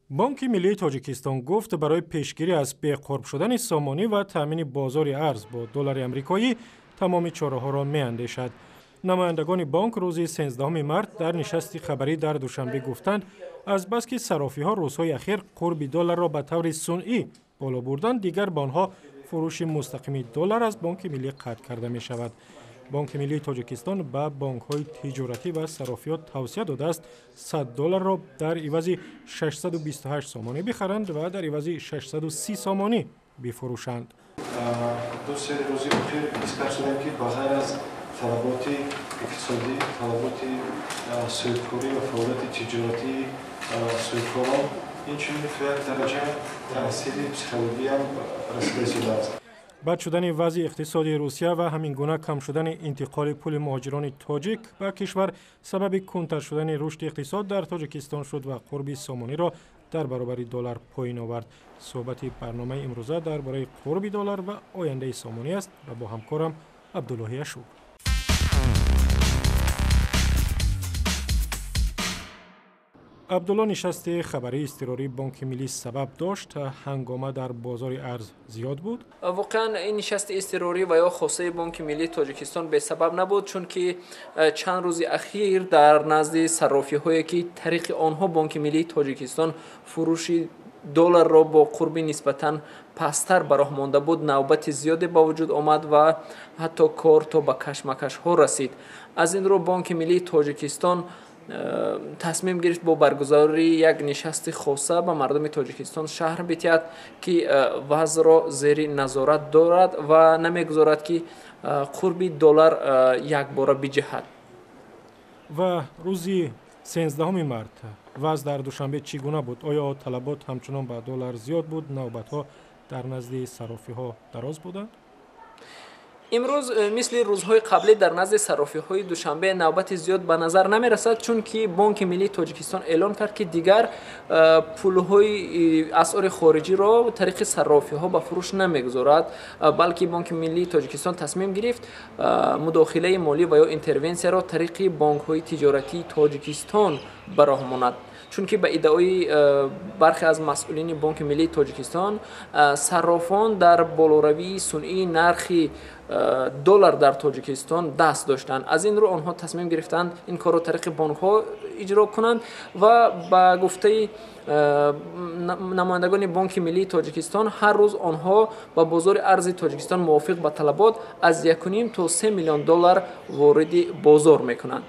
بانک ملی تاجیکستان گفت برای پیشگیری از بی‌قرب شدن سامانی و تامین بازار ارز با دلار آمریکایی تمام چاره‌ها را می‌اندیشد. نمایندگان بانک روز 13 مارس در نشست خبری در دوشنبه گفتند از بس که صرافی‌ها روزهای اخیر قرب دلار را به طور صنعی بالا بردند، دیگر به آنها فروش مستقیم دلار از بانک ملی قطع کرده می‌شود. بانک ملی تاجیکستان به بانک‌های تجارتی و صرافیات توصیه داده است $100 را در عوض 628 سامانی بخرند و در عوض 630 سامانی بفروشند. دو سه روزی اخیر دیسکاس شدیم که بغیر از طلبات اقتصادی، طلبات سودخوری و فعالیت تجارتی سودخوران این چنین فعل درجه تاثیر پسیکولوژی هم رسیده است. بد شدن وضع اقتصادی روسیه و همین گونه کم شدن انتقال پول مهاجران تاجیک به کشور سبب کمتر شدن رشد اقتصاد در تاجیکستان شد و قرب سامانی را در برابر دلار پایین آورد. صحبت برنامه امروزه درباره قرب دلار و آینده سامانی است و با همکارم عبدالله اشور. عبدالله، نشست خبری اضطراری بانک ملی سبب داشت هنگامه در بازار ارز زیاد بود؟ واقعا این نشست اضطراری و یا خاصه بانک ملی تاجیکستان به سبب نبود، چون که چند روز اخیر در نزد صرافی هایی که طریق آنها بانک ملی تاجیکستان فروش دلار را با قربی نسبتاً پستر براه مانده بود، نوبت زیادی با وجود آمد و حتی کار تا به کشمکش ها رسید. از این رو بانک ملی تاجیکستان تصمیم گرفت با برگزاری یک نشست خاصه به مردم تاجیکستان شهر بتید که وضع را زیر نظارت دارد و نمیگذارد که قرب دلار یک بار بجهد. و روزی 13 مارس وضع در دوشنبه چگونه بود؟ آیا طلبات همچنان به دلار زیاد بود؟ نوبت‌ها در نزد صرافی‌ها دراز بودند؟ امروز مثل روزهای قبلی در نزد صرافی‌های دوشنبه نوبت زیاد به نظر نمی رسد، چون که بانک ملی تاجیکستان اعلام کرد که دیگر پول‌های اسعار خارجی را طریق صرافی‌ها به فروش نمیگذارد، بلکه بانک ملی تاجیکستان تصمیم گرفت مداخله مالی و یا اینترونسیا را طریق بانک‌های تجارتی تاجیکستان براه ماند. چون که به ادعای برخی از مسئولین بانک ملی تاجیکستان، صرافان در بالاروی صنعی نرخ دلار در تاجیکستان دست داشتند. از این رو آنها تصمیم گرفتند این کار را طریق بانک ها اجرا کنند و با گفته نمایندگان بانک ملی تاجیکستان هر روز آنها با بازار ارز تاجیکستان موافق به طلبات از 1.5 تا 3 میلیون دلار وارد بازار میکنند.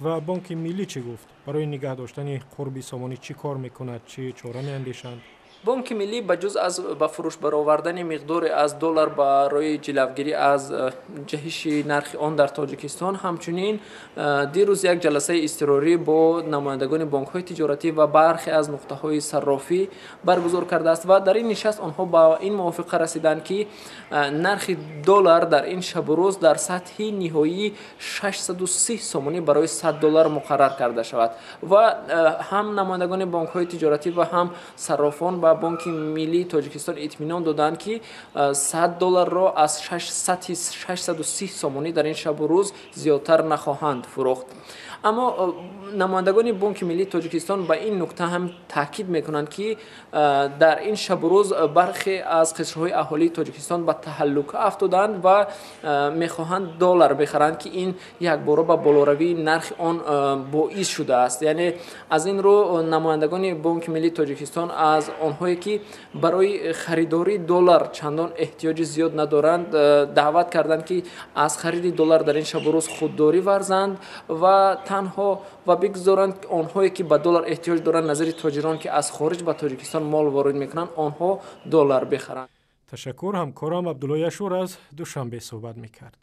و بانک ملی چی گفت؟ برای نگه داشتن قرب سامانی چی کار میکند؟ چه چاره میاندیشند؟ بانک ملی بجز از به فروش برآوردن مقدار از دلار برای جلوگیری از جهش نرخ آن در تاجیکستان، همچنین دیروز یک جلسه اضطراری با نمایندگان بانک‌های تجارتی و برخی از نقطه‌های صرافی برگزار کرده است و در این نشست آنها با این موافقه رسیدند که نرخ دلار در این شب و روز در سطح نهایی 630 سامانی برای $100 مقرر کرده شود و هم نمایندگان بانک‌های تجارتی و هم صرافان و بانک ملی تاجیکستان اطمینان دادند که $100 را از 630 سامانی در این شب و روز زیادتر نخواهند فروخت. اما نمایندگان بانک ملی تاجیکستان به این نکته هم تاکید میکنند که در این شب و روز برخی از قشرهای اهالی تاجیکستان به تهلکه افتادند و میخواهند دلار بخرند که این یک بار به بالاروی نرخ آن باعث شده است. یعنی از این رو نمایندگان بانک ملی تاجیکستان از آنهایی که برای خریداری دلار چندان احتیاج زیاد ندارند دعوت کردند که از خرید دلار در این شب و روز خودداری ورزند و تنها و بگذارند آنهایی که به دلار احتیاج دارند نظر تاجران که از خارج به تاجیکستان مال وارد میکنند آنها دلار بخرند. تشکر. همکارم عبدالله اشور از دوشنبه صحبت میکرد.